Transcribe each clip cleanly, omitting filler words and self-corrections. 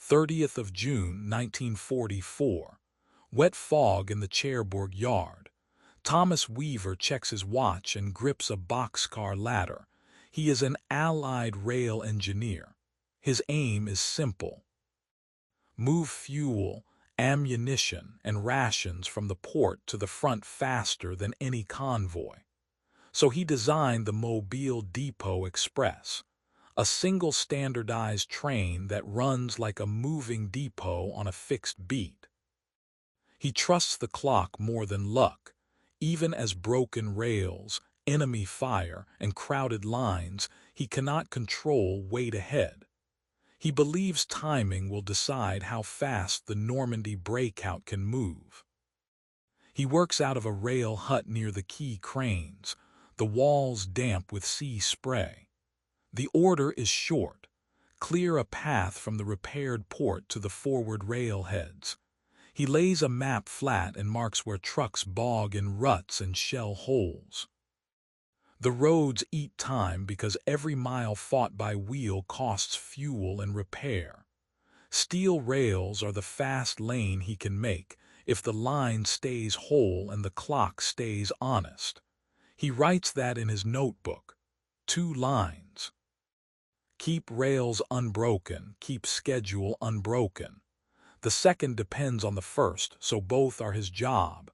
30th of June, 1944. Wet fog in the Cherbourg yard. Thomas Weaver checks his watch and grips a boxcar ladder. He is an Allied rail engineer. His aim is simple: move fuel, ammunition, and rations from the port to the front faster than any convoy. So he designed the Mobile Depot Express, a single standardized train that runs like a moving depot on a fixed beat. He trusts the clock more than luck, even as broken rails, enemy fire, and crowded lines he cannot control wait ahead. He believes timing will decide how fast the Normandy breakout can move. He works out of a rail hut near the quay cranes, the walls damp with sea spray. The order is short: clear a path from the repaired port to the forward railheads. He lays a map flat and marks where trucks bog in ruts and shell holes. The roads eat time because every mile fought by wheel costs fuel and repair. Steel rails are the fast lane he can make if the line stays whole and the clock stays honest. He writes that in his notebook. 2 lines. Keep rails unbroken, keep schedule unbroken. The second depends on the first, so both are his job.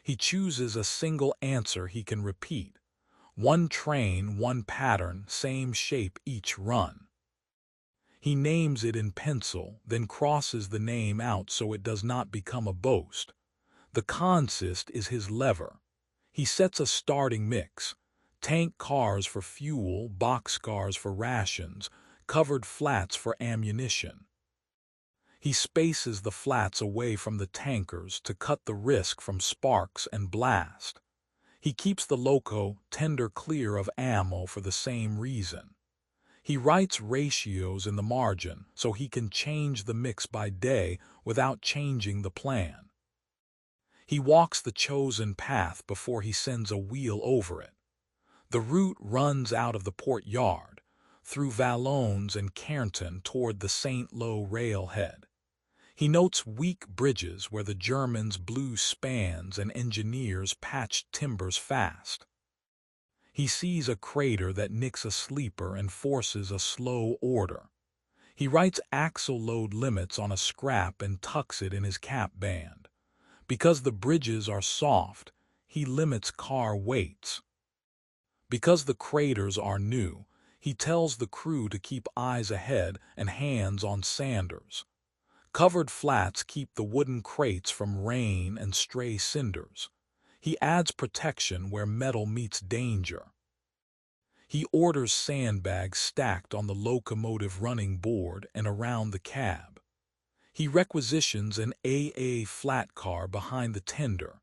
He chooses a single answer he can repeat. 1 train, 1 pattern, same shape each run. He names it in pencil, then crosses the name out so it does not become a boast. The consist is his lever. He sets a starting mix: tank cars for fuel, boxcars for rations, covered flats for ammunition. He spaces the flats away from the tankers to cut the risk from sparks and blast. He keeps the loco tender clear of ammo for the same reason. He writes ratios in the margin so he can change the mix by day without changing the plan. He walks the chosen path before he sends a wheel over it. The route runs out of the port yard, through Valognes and Carenton toward the St. Lo railhead. He notes weak bridges where the Germans blew spans and engineers patched timbers fast. He sees a crater that nicks a sleeper and forces a slow order. He writes axle load limits on a scrap and tucks it in his cap band. Because the bridges are soft, he limits car weights. Because the craters are new, he tells the crew to keep eyes ahead and hands on sanders. Covered flats keep the wooden crates from rain and stray cinders. He adds protection where metal meets danger. He orders sandbags stacked on the locomotive running board and around the cab. He requisitions an AA flat car behind the tender,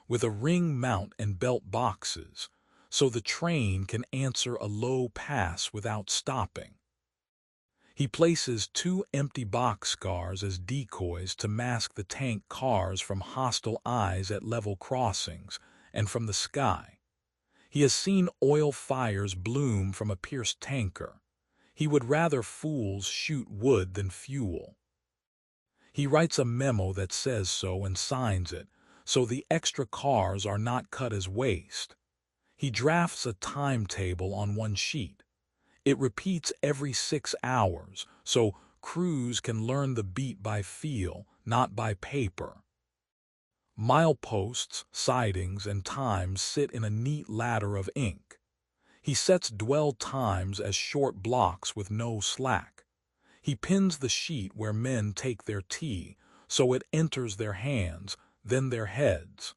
with a ring mount and belt boxes, so the train can answer a low pass without stopping. He places 2 empty boxcars as decoys to mask the tank cars from hostile eyes at level crossings and from the sky. He has seen oil fires bloom from a pierced tanker. He would rather fools shoot wood than fuel. He writes a memo that says so and signs it, so the extra cars are not cut as waste. He drafts a timetable on 1 sheet. It repeats every 6 hours, so crews can learn the beat by feel, not by paper. Mileposts, sidings, and times sit in a neat ladder of ink. He sets dwell times as short blocks with no slack. He pins the sheet where men take their tea, so it enters their hands, then their heads.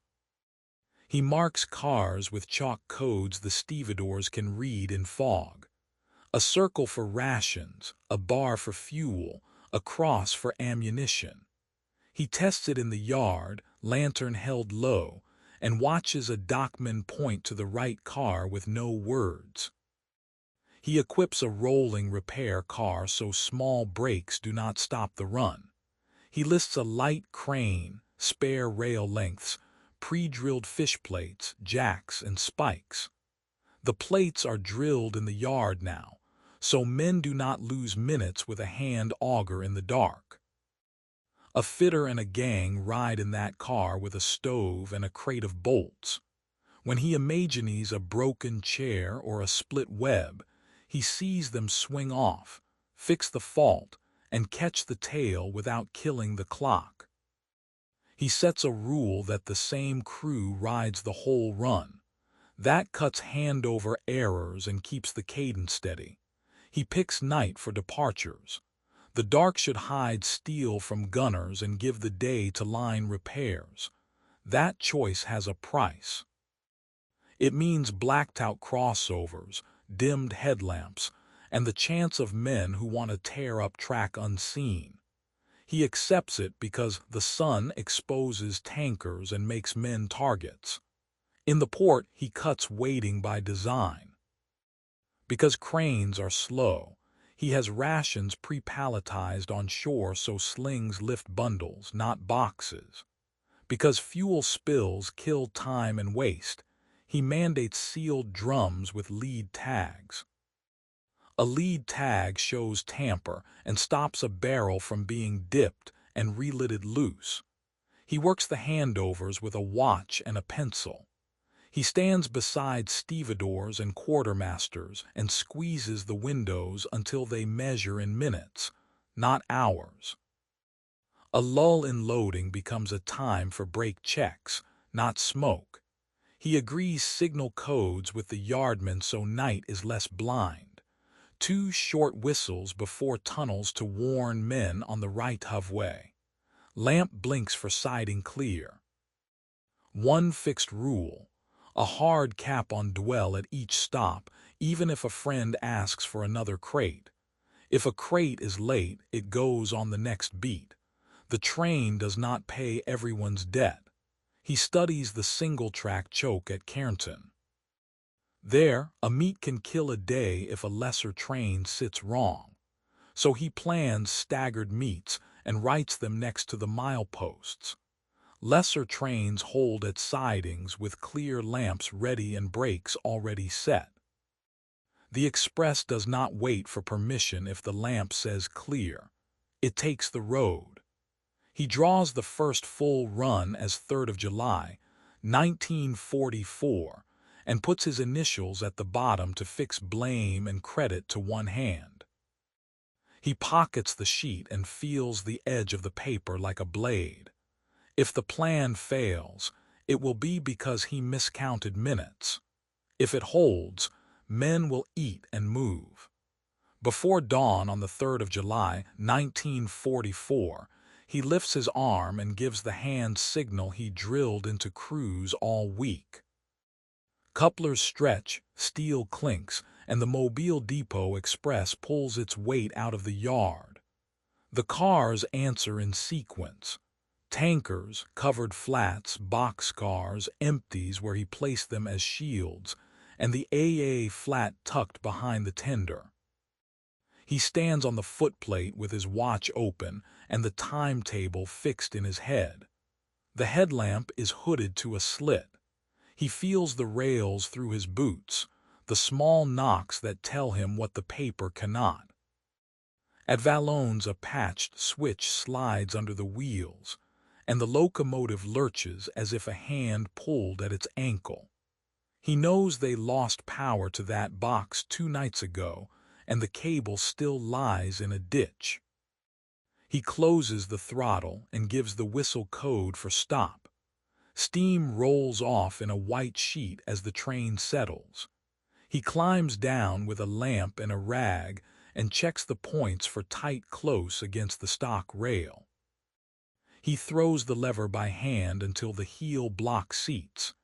He marks cars with chalk codes the stevedores can read in fog. A circle for rations, a bar for fuel, a cross for ammunition. He tests it in the yard, lantern held low, and watches a dockman point to the right car with no words. He equips a rolling repair car so small breaks do not stop the run. He lists a light crane, spare rail lengths, pre-drilled fish plates, jacks, and spikes. The plates are drilled in the yard now, so men do not lose minutes with a hand auger in the dark. A fitter and a gang ride in that car with a stove and a crate of bolts. When he imagines a broken chair or a split web, he sees them swing off, fix the fault, and catch the tail without killing the clock. He sets a rule that the same crew rides the whole run. That cuts handover errors and keeps the cadence steady. He picks night for departures. The dark should hide steel from gunners and give the day to line repairs. That choice has a price. It means blacked-out crossovers, dimmed headlamps, and the chance of men who want to tear up track unseen. He accepts it because the sun exposes tankers and makes men targets. In the port, he cuts waiting by design. Because cranes are slow, he has rations pre-palletized on shore so slings lift bundles, not boxes. Because fuel spills kill time and waste, he mandates sealed drums with lead tags. A lead tag shows tamper and stops a barrel from being dipped and relitted loose. He works the handovers with a watch and a pencil. He stands beside stevedores and quartermasters and squeezes the windows until they measure in minutes, not hours. A lull in loading becomes a time for brake checks, not smoke. He agrees signal codes with the yardmen so night is less blind. 2 short whistles before tunnels to warn men on the right halfway. Lamp blinks for siding clear. 1 fixed rule. A hard cap on dwell at each stop, even if a friend asks for another crate. If a crate is late, it goes on the next beat. The train does not pay everyone's debt. He studies the single-track choke at Cairnton. There, a meat can kill a day if a lesser train sits wrong. So he plans staggered meets and writes them next to the mileposts. Lesser trains hold at sidings with clear lamps ready and brakes already set. The express does not wait for permission if the lamp says clear. It takes the road. He draws the first full run as 3rd of July, 1944, and puts his initials at the bottom to fix blame and credit to one hand. He pockets the sheet and feels the edge of the paper like a blade. If the plan fails, it will be because he miscounted minutes. If it holds, men will eat and move. Before dawn on the 3rd of July, 1944, he lifts his arm and gives the hand signal he drilled into crews all week. Couplers stretch, steel clinks, and the Mobile Depot Express pulls its weight out of the yard. The cars answer in sequence. Tankers, covered flats, boxcars, empties where he placed them as shields, and the AA flat tucked behind the tender. He stands on the footplate with his watch open and the timetable fixed in his head. The headlamp is hooded to a slit. He feels the rails through his boots, the small knocks that tell him what the paper cannot. At Valognes, a patched switch slides under the wheels, and the locomotive lurches as if a hand pulled at its ankle. He knows they lost power to that box 2 nights ago, and the cable still lies in a ditch. He closes the throttle and gives the whistle code for stop. Steam rolls off in a white sheet as the train settles. He climbs down with a lamp and a rag and checks the points for tight close against the stock rail. He throws the lever by hand until the heel blocks seats.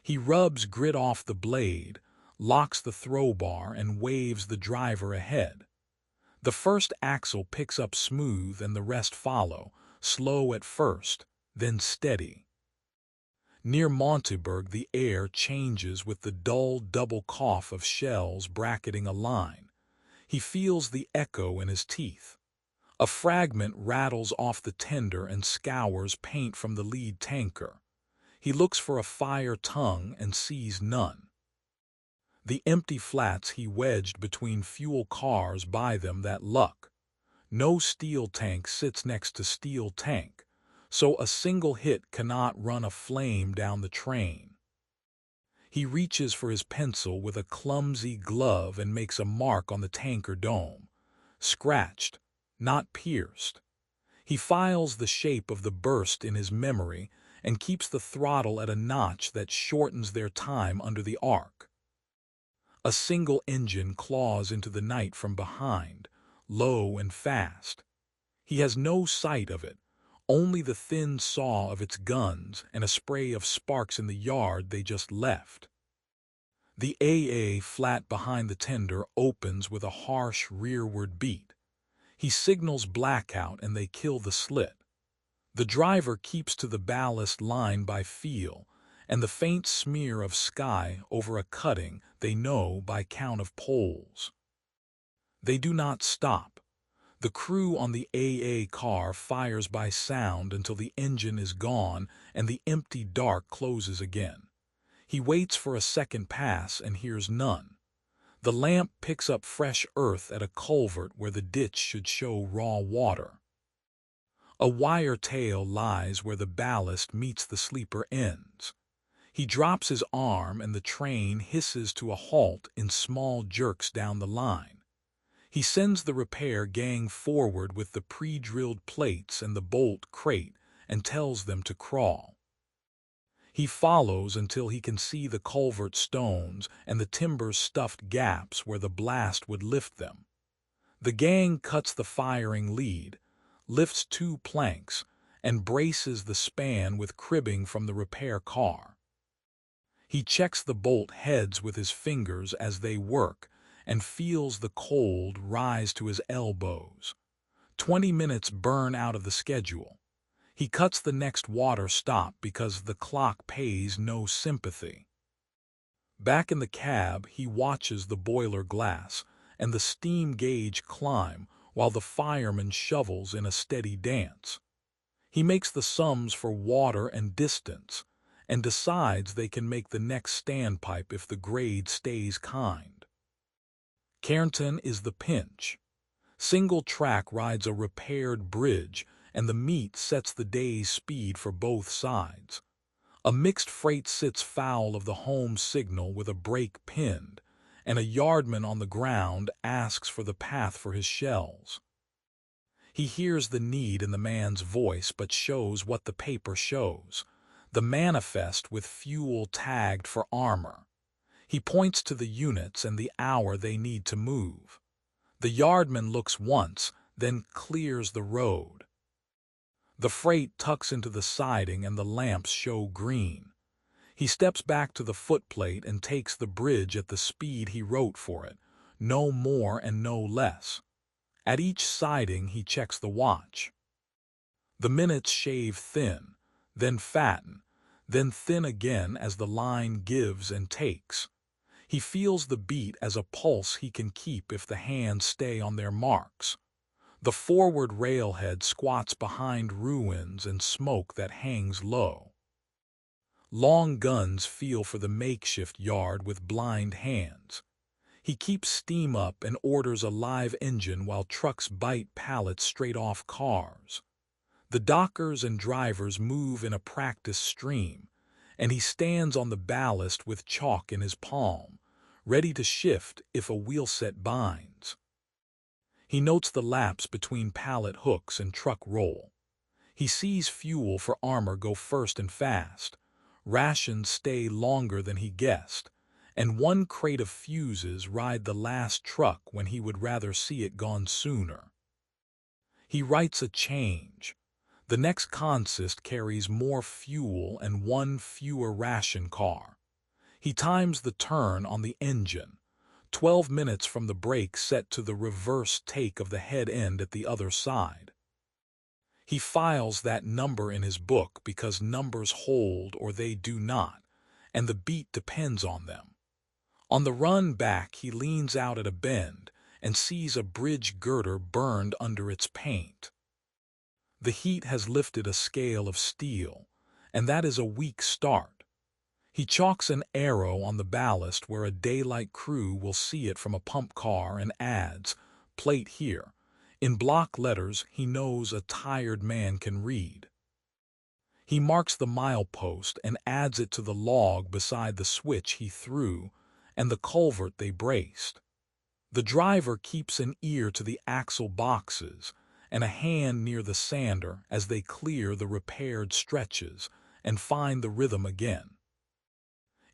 He rubs grit off the blade, locks the throw bar, and waves the driver ahead. The first axle picks up smooth and the rest follow, slow at first, then steady. Near Monteberg, the air changes with the dull double cough of shells bracketing a line. He feels the echo in his teeth. A fragment rattles off the tender and scours paint from the lead tanker. He looks for a fire tongue and sees none. The empty flats he wedged between fuel cars buy them that luck. No steel tank sits next to steel tank, so a single hit cannot run a flame down the train. He reaches for his pencil with a clumsy glove and makes a mark on the tanker dome. Scratched, not pierced. He files the shape of the burst in his memory and keeps the throttle at a notch that shortens their time under the arc. A single engine claws into the night from behind, low and fast. He has no sight of it, only the thin saw of its guns and a spray of sparks in the yard they just left. The AA flat behind the tender opens with a harsh rearward beat. He signals blackout and they kill the slit. The driver keeps to the ballast line by feel, and the faint smear of sky over a cutting they know by count of poles. They do not stop. The crew on the AA car fires by sound until the engine is gone and the empty dark closes again. He waits for a second pass and hears none. The lamp picks up fresh earth at a culvert where the ditch should show raw water. A wire tail lies where the ballast meets the sleeper ends. He drops his arm and the train hisses to a halt in small jerks down the line. He sends the repair gang forward with the pre-drilled plates and the bolt crate and tells them to crawl. He follows until he can see the culvert stones and the timber-stuffed gaps where the blast would lift them. The gang cuts the firing lead, lifts 2 planks, and braces the span with cribbing from the repair car. He checks the bolt heads with his fingers as they work and feels the cold rise to his elbows. 20 minutes burn out of the schedule. He cuts the next water stop because the clock pays no sympathy. Back in the cab, he watches the boiler glass and the steam gauge climb while the fireman shovels in a steady dance. He makes the sums for water and distance and decides they can make the next standpipe if the grade stays kind. Cairnton is the pinch. Single track rides a repaired bridge and the meet sets the day's speed for both sides. A mixed freight sits foul of the home signal with a brake pinned, and a yardman on the ground asks for the path for his shells. He hears the need in the man's voice but shows what the paper shows, the manifest with fuel tagged for armor. He points to the units and the hour they need to move. The yardman looks once, then clears the road. The freight tucks into the siding and the lamps show green. He steps back to the footplate and takes the bridge at the speed he wrote for it, no more and no less. At each siding he checks the watch. The minutes shave thin, then fatten, then thin again as the line gives and takes. He feels the beat as a pulse he can keep if the hands stay on their marks. The forward railhead squats behind ruins and smoke that hangs low. Long guns feel for the makeshift yard with blind hands. He keeps steam up and orders a live engine while trucks bite pallets straight off cars. The dockers and drivers move in a practice stream, and he stands on the ballast with chalk in his palm, ready to shift if a wheelset binds. He notes the lapse between pallet hooks and truck roll. He sees fuel for armor go first and fast, rations stay longer than he guessed, and 1 crate of fuses ride the last truck when he would rather see it gone sooner. He writes a change. The next consist carries more fuel and 1 fewer ration car. He times the turn on the engine, 12 minutes from the brake set to the reverse take of the head end at the other side. He files that number in his book because numbers hold or they do not, and the beat depends on them. On the run back he leans out at a bend and sees a bridge girder burned under its paint. The heat has lifted a scale of steel, and that is a weak start. He chalks an arrow on the ballast where a daylight crew will see it from a pump car and adds, "Plate here. In block letters he knows a tired man can read. He marks the milepost and adds it to the log beside the switch he threw and the culvert they braced. The driver keeps an ear to the axle boxes and a hand near the sander as they clear the repaired stretches and find the rhythm again.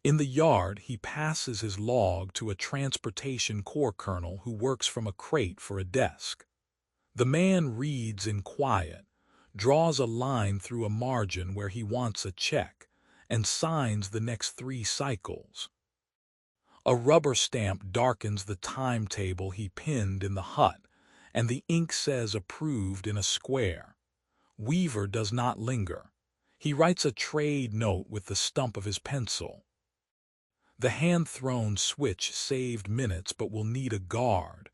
In the yard, he passes his log to a transportation corps colonel who works from a crate for a desk. The man reads in quiet, draws a line through a margin where he wants a check, and signs the next 3 cycles. A rubber stamp darkens the timetable he pinned in the hut, and the ink says approved in a square. Weaver does not linger. He writes a trade note with the stump of his pencil. The hand-thrown switch saved minutes but will need a guard,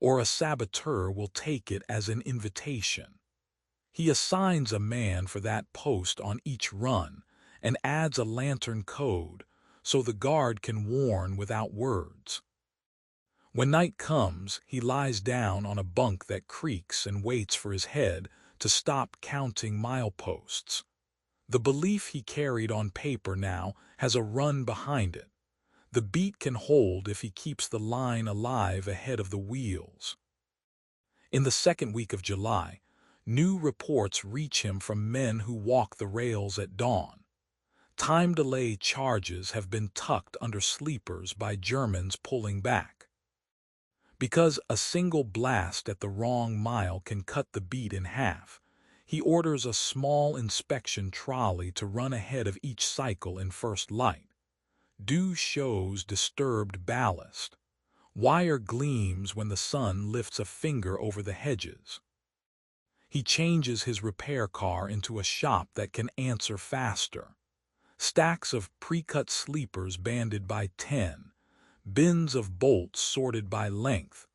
or a saboteur will take it as an invitation. He assigns a man for that post on each run and adds a lantern code so the guard can warn without words. When night comes, he lies down on a bunk that creaks and waits for his head to stop counting mileposts. The belief he carried on paper now has a run behind it. The beat can hold if he keeps the line alive ahead of the wheels. In the second week of July, new reports reach him from men who walk the rails at dawn. Time delay charges have been tucked under sleepers by Germans pulling back. Because a single blast at the wrong mile can cut the beat in half, he orders a small inspection trolley to run ahead of each cycle in first light. Dew shows disturbed ballast. Wire gleams when the sun lifts a finger over the hedges. He changes his repair car into a shop that can answer faster. Stacks of pre-cut sleepers banded by 10, bins of bolts sorted by length,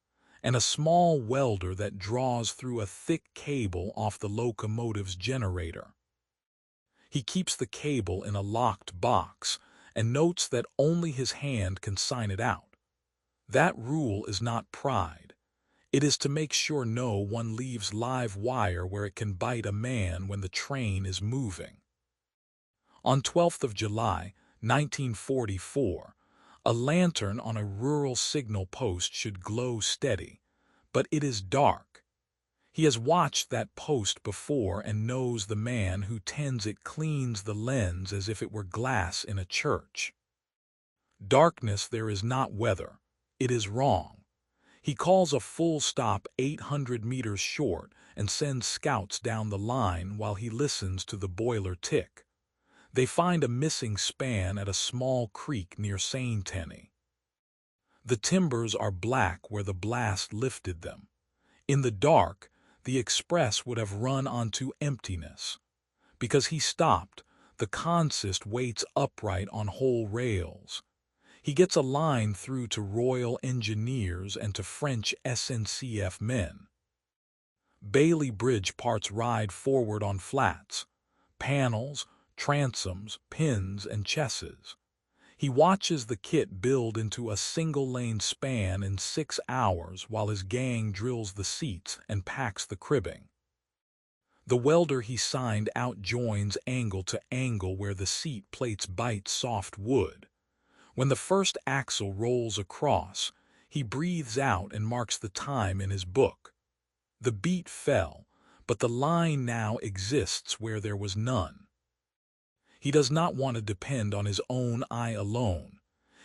and a small welder that draws through a thick cable off the locomotive's generator. He keeps the cable in a locked box and notes that only his hand can sign it out. That rule is not pride. It is to make sure no one leaves live wire where it can bite a man when the train is moving. On 12th of July, 1944, a lantern on a rural signal post should glow steady, but it is dark. He has watched that post before and knows the man who tends it cleans the lens as if it were glass in a church. Darkness there is not weather. It is wrong. He calls a full stop 800 meters short and sends scouts down the line while he listens to the boiler tick. They find a missing span at a small creek near Saint-Denis. The timbers are black where the blast lifted them. In the dark, the express would have run onto emptiness. Because he stopped, the consist waits upright on whole rails. He gets a line through to Royal Engineers and to French SNCF men. Bailey Bridge parts ride forward on flats, panels, transoms, pins, and chesses. He watches the kit build into a single-lane span in 6 hours while his gang drills the seats and packs the cribbing. The welder he signed out joins angle to angle where the seat plates bite soft wood. When the first axle rolls across, he breathes out and marks the time in his book. The beat fell, but the line now exists where there was none. He does not want to depend on his own eye alone.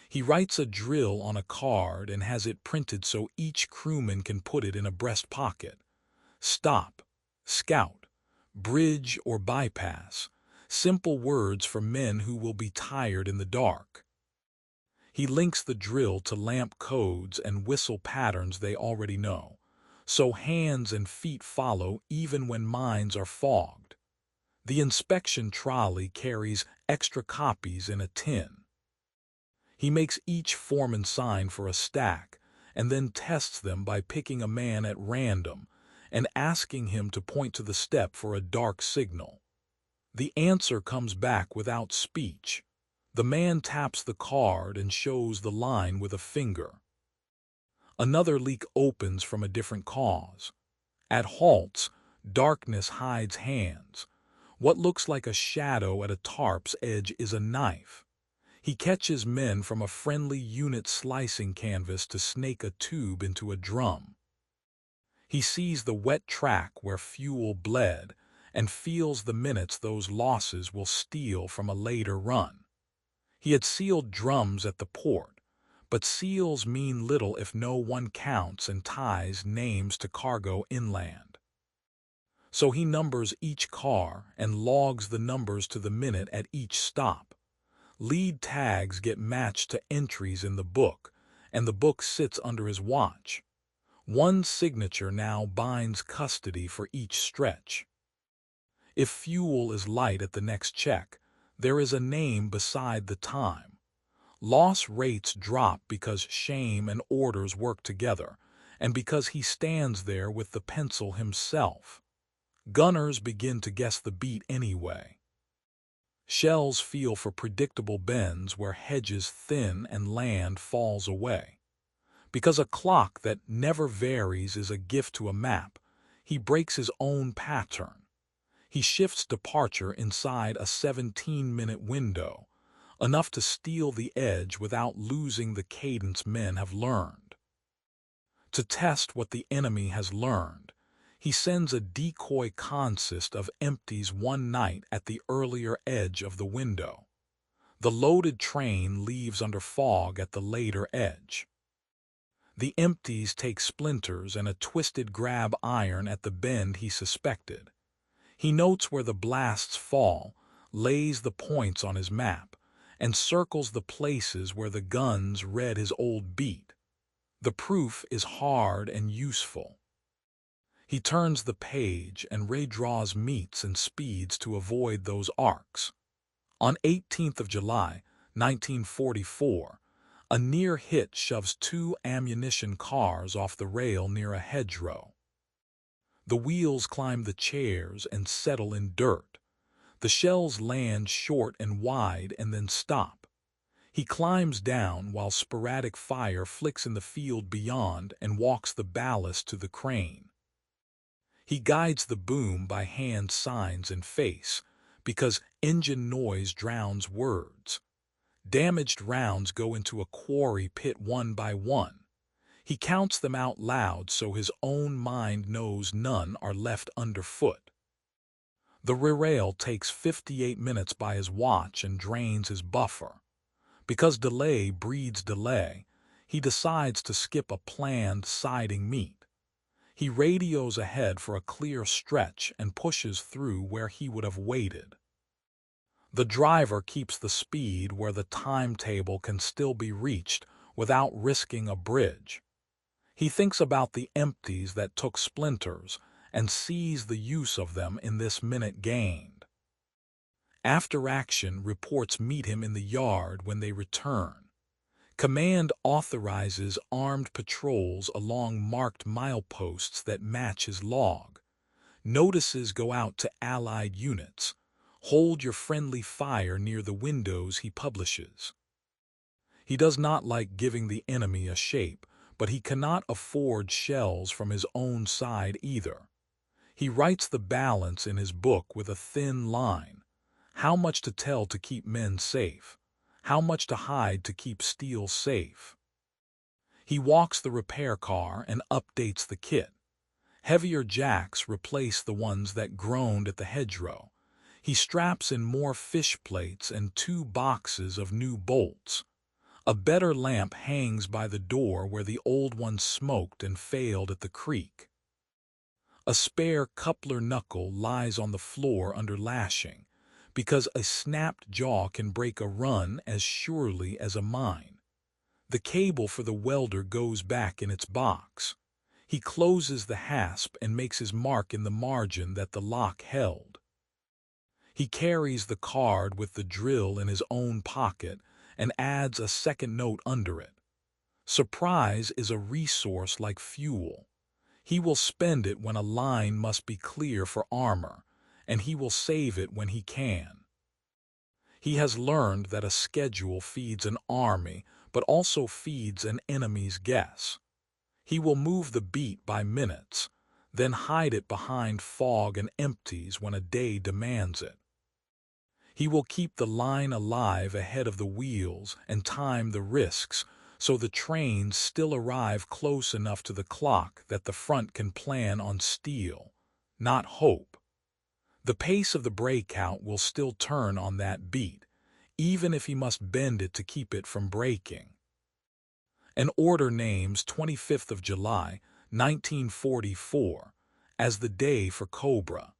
He writes a drill on a card and has it printed so each crewman can put it in a breast pocket. Stop, scout, bridge or bypass. Simple words for men who will be tired in the dark. He links the drill to lamp codes and whistle patterns they already know, so hands and feet follow even when minds are fogged. The inspection trolley carries extra copies in a tin. He makes each foreman sign for a stack and then tests them by picking a man at random and asking him to point to the step for a dark signal. The answer comes back without speech. The man taps the card and shows the line with a finger. Another leak opens from a different cause. At halts, darkness hides hands. What looks like a shadow at a tarp's edge is a knife. He catches men from a friendly unit slicing canvas to snake a tube into a drum. He sees the wet track where fuel bled and feels the minutes those losses will steal from a later run. He had sealed drums at the port, but seals mean little if no one counts and ties names to cargo inland. So he numbers each car and logs the numbers to the minute at each stop. Lead tags get matched to entries in the book, and the book sits under his watch. One signature now binds custody for each stretch. If fuel is light at the next check, there is a name beside the time. Loss rates drop because shame and orders work together, and because he stands there with the pencil himself. Gunners begin to guess the beat anyway. Shells feel for predictable bends where hedges thin and land falls away. Because a clock that never varies is a gift to a map, he breaks his own pattern. He shifts departure inside a 17-minute window, enough to steal the edge without losing the cadence men have learned. To test what the enemy has learned, he sends a decoy consist of empties one night at the earlier edge of the window. The loaded train leaves under fog at the later edge. The empties take splinters and a twisted grab iron at the bend he suspected. He notes where the blasts fall, lays the points on his map, and circles the places where the guns read his old beat. The proof is hard and useful. He turns the page and redraws meets and speeds to avoid those arcs. On 18th of July, 1944, a near hit shoves 2 ammunition cars off the rail near a hedgerow. The wheels climb the chairs and settle in dirt. The shells land short and wide and then stop. He climbs down while sporadic fire flicks in the field beyond and walks the ballast to the crane. He guides the boom by hand signs and face, because engine noise drowns words. Damaged rounds go into a quarry pit one by one. He counts them out loud so his own mind knows none are left underfoot. The rail takes 58 minutes by his watch and drains his buffer. Because delay breeds delay, he decides to skip a planned siding meet. He radios ahead for a clear stretch and pushes through where he would have waited. The driver keeps the speed where the timetable can still be reached without risking a bridge. He thinks about the empties that took splinters and sees the use of them in this minute gained. After action reports meet him in the yard when they return. Command authorizes armed patrols along marked mileposts that match his log. Notices go out to Allied units. Hold your friendly fire near the windows he publishes. He does not like giving the enemy a shape, but he cannot afford shells from his own side either. He writes the balance in his book with a thin line. How much to tell to keep men safe? How much to hide to keep steel safe? He walks the repair car and updates the kit. Heavier jacks replace the ones that groaned at the hedgerow. He straps in more fish plates and 2 boxes of new bolts. A better lamp hangs by the door where the old one smoked and failed at the creek. A spare coupler knuckle lies on the floor under lashing, because a snapped jaw can break a run as surely as a mine. The cable for the welder goes back in its box. He closes the hasp and makes his mark in the margin that the lock held. He carries the card with the drill in his own pocket and adds a second note under it. Surprise is a resource like fuel. He will spend it when a line must be clear for armor, and he will save it when he can. He has learned that a schedule feeds an army, but also feeds an enemy's guess. He will move the beat by minutes, then hide it behind fog and empties when a day demands it. He will keep the line alive ahead of the wheels and time the risks so the trains still arrive close enough to the clock that the front can plan on steel, not hope. The pace of the breakout will still turn on that beat, even if he must bend it to keep it from breaking. An order names 25th of July, 1944, as the day for Cobra.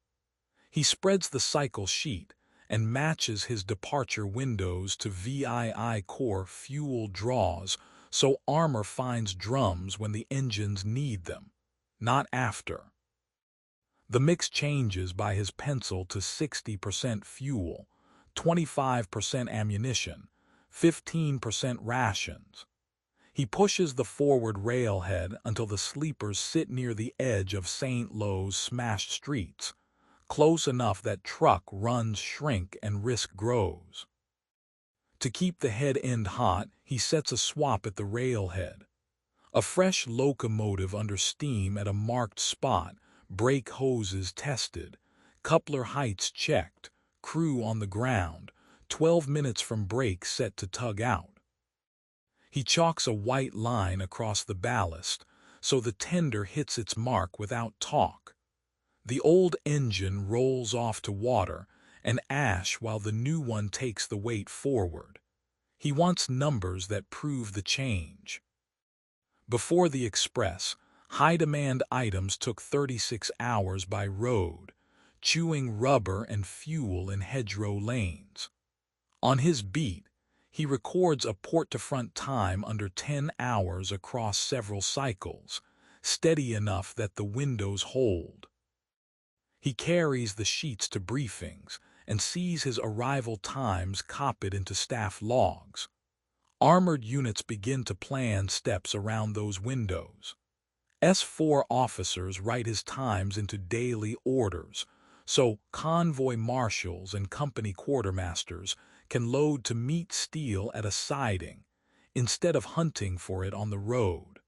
He spreads the cycle sheet and matches his departure windows to VII core fuel draws so armor finds drums when the engines need them, not after. The mix changes by his pencil to 60% fuel, 25% ammunition, 15% rations. He pushes the forward railhead until the sleepers sit near the edge of St. Lo's smashed streets, close enough that truck runs shrink and risk grows. To keep the head end hot, he sets a swap at the railhead. A fresh locomotive under steam at a marked spot, brake hoses tested, coupler heights checked, crew on the ground, 12 minutes from break set to tug out. He chalks a white line across the ballast, so the tender hits its mark without talk. The old engine rolls off to water and ash while the new one takes the weight forward. He wants numbers that prove the change. Before the express, high-demand items took 36 hours by road, chewing rubber and fuel in hedgerow lanes. On his beat, he records a port-to-front time under 10 hours across several cycles, steady enough that the windows hold. He carries the sheets to briefings and sees his arrival times copied into staff logs. Armored units begin to plan steps around those windows. S4 officers write his times into daily orders, so convoy marshals and company quartermasters can load to meet steel at a siding, instead of hunting for it on the road.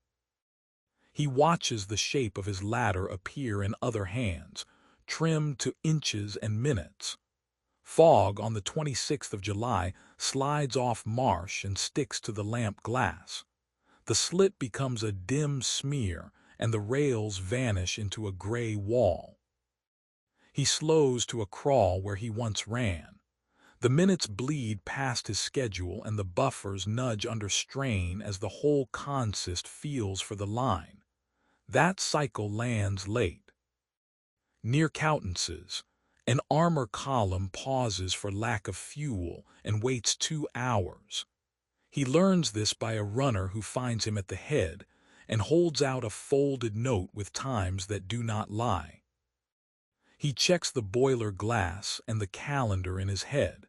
He watches the shape of his ladder appear in other hands, trimmed to inches and minutes. Fog on the 26th of July slides off marsh and sticks to the lamp glass. The slit becomes a dim smear, and the rails vanish into a gray wall. He slows to a crawl where he once ran. The minutes bleed past his schedule and the buffers nudge under strain as the whole consist feels for the line. That cycle lands late. Near Coutances, an armor column pauses for lack of fuel and waits 2 hours. He learns this by a runner who finds him at the head and holds out a folded note with times that do not lie. He checks the boiler glass and the calendar in his head.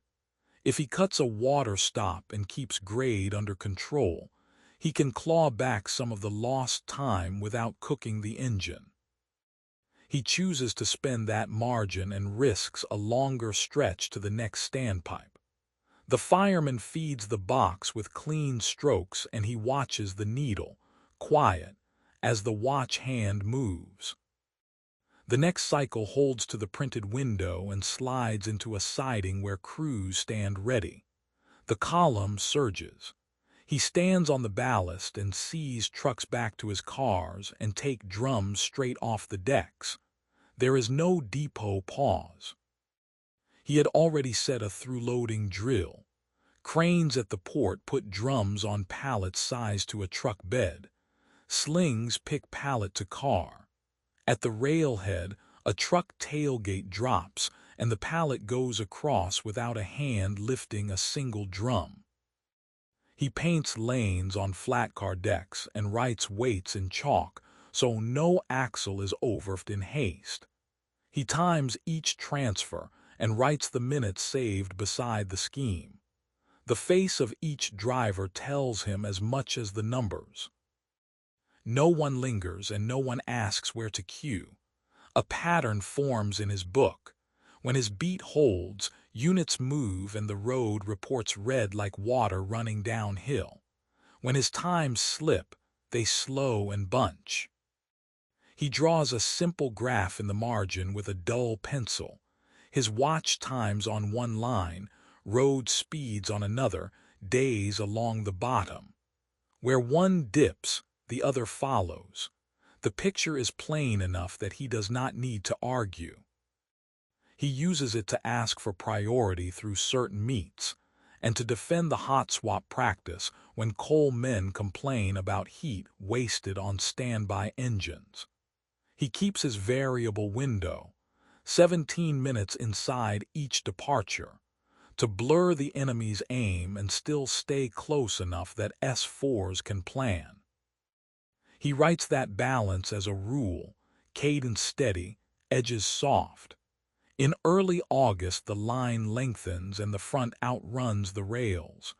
If he cuts a water stop and keeps grade under control, he can claw back some of the lost time without cooking the engine. He chooses to spend that margin and risks a longer stretch to the next standpipe. The fireman feeds the box with clean strokes and he watches the needle, quiet, as the watch hand moves. The next cycle holds to the printed window and slides into a siding where crews stand ready. The column surges. He stands on the ballast and sees trucks back to his cars and take drums straight off the decks. There is no depot pause. He had already set a through-loading drill. Cranes at the port put drums on pallets sized to a truck bed. Slings pick pallet to car. At the railhead, a truck tailgate drops, and the pallet goes across without a hand lifting a single drum. He paints lanes on flat car decks and writes weights in chalk, so no axle is overfed in haste. He times each transfer and writes the minutes saved beside the scheme. The face of each driver tells him as much as the numbers. No one lingers and no one asks where to queue. A pattern forms in his book. When his beat holds, units move and the road reports red like water running downhill. When his times slip, they slow and bunch. He draws a simple graph in the margin with a dull pencil, his watch times on one line, road speeds on another, days along the bottom. Where one dips, the other follows. The picture is plain enough that he does not need to argue. He uses it to ask for priority through certain meets, and to defend the hot swap practice when coal men complain about heat wasted on standby engines. He keeps his variable window, 17 minutes inside each departure, to blur the enemy's aim and still stay close enough that S4s can plan. He writes that balance as a rule, cadence steady, edges soft. In early August the line lengthens and the front outruns the rails.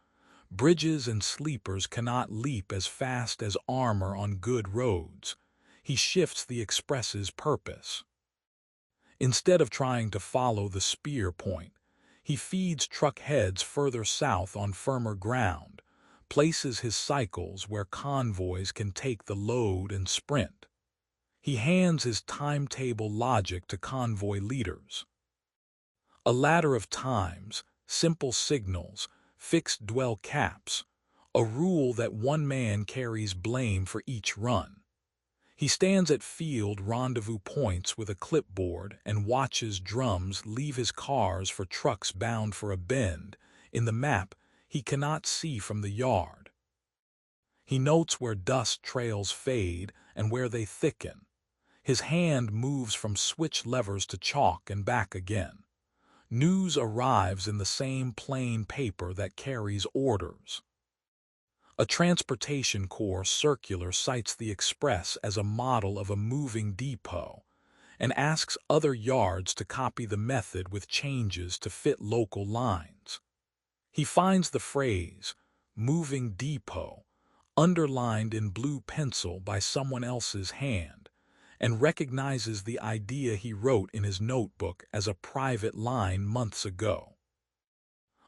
Bridges and sleepers cannot leap as fast as armor on good roads. He shifts the express's purpose. Instead of trying to follow the spear point, he feeds truck heads further south on firmer ground, places his cycles where convoys can take the load and sprint. He hands his timetable logic to convoy leaders. A ladder of times, simple signals, fixed dwell caps, a rule that one man carries blame for each run. He stands at field rendezvous points with a clipboard and watches drums leave his cars for trucks bound for a bend in the map he cannot see from the yard. He notes where dust trails fade and where they thicken. His hand moves from switch levers to chalk and back again. News arrives in the same plain paper that carries orders. A transportation corps circular cites the express as a model of a moving depot and asks other yards to copy the method with changes to fit local lines. He finds the phrase, moving depot, underlined in blue pencil by someone else's hand, and recognizes the idea he wrote in his notebook as a private line months ago.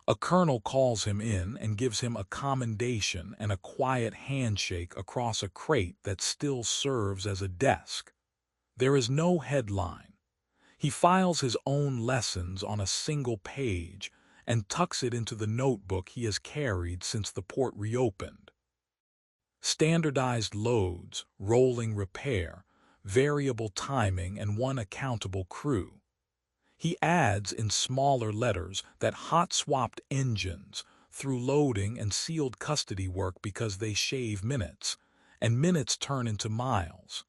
A colonel calls him in and gives him a commendation and a quiet handshake across a crate that still serves as a desk. There is no headline. He files his own lessons on a single page and tucks it into the notebook he has carried since the port reopened. Standardized loads, rolling repair, variable timing, and one accountable crew. He adds in smaller letters that hot-swapped engines through loading and sealed custody work because they shave minutes, and minutes turn into miles.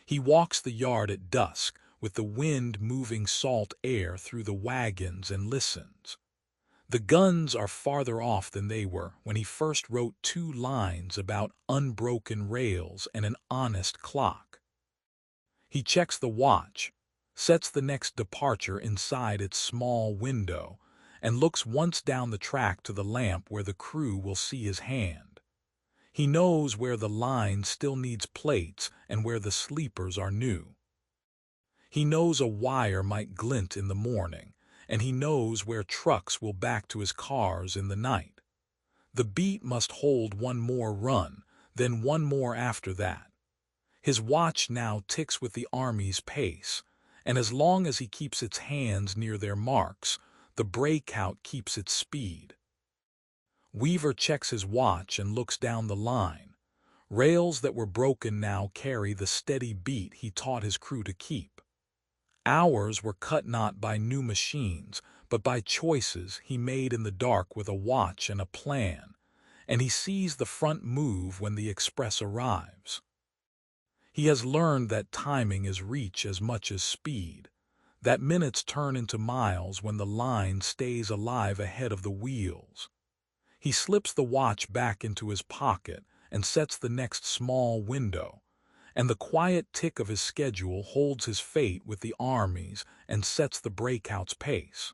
He walks the yard at dusk with the wind moving salt air through the wagons and listens. The guns are farther off than they were when he first wrote 2 lines about unbroken rails and an honest clock. He checks the watch, sets the next departure inside its small window, and looks once down the track to the lamp where the crew will see his hand. He knows where the line still needs plates and where the sleepers are new. He knows a wire might glint in the morning, and he knows where trucks will back to his cars in the night. The beat must hold one more run, then one more after that. His watch now ticks with the Army's pace, and as long as he keeps its hands near their marks, the breakout keeps its speed. Weaver checks his watch and looks down the line. Rails that were broken now carry the steady beat he taught his crew to keep. Hours were cut not by new machines, but by choices he made in the dark with a watch and a plan, and he sees the front move when the express arrives. He has learned that timing is reach as much as speed, that minutes turn into miles when the line stays alive ahead of the wheels. He slips the watch back into his pocket and sets the next small window, and the quiet tick of his schedule holds his fate with the Army's and sets the breakout's pace.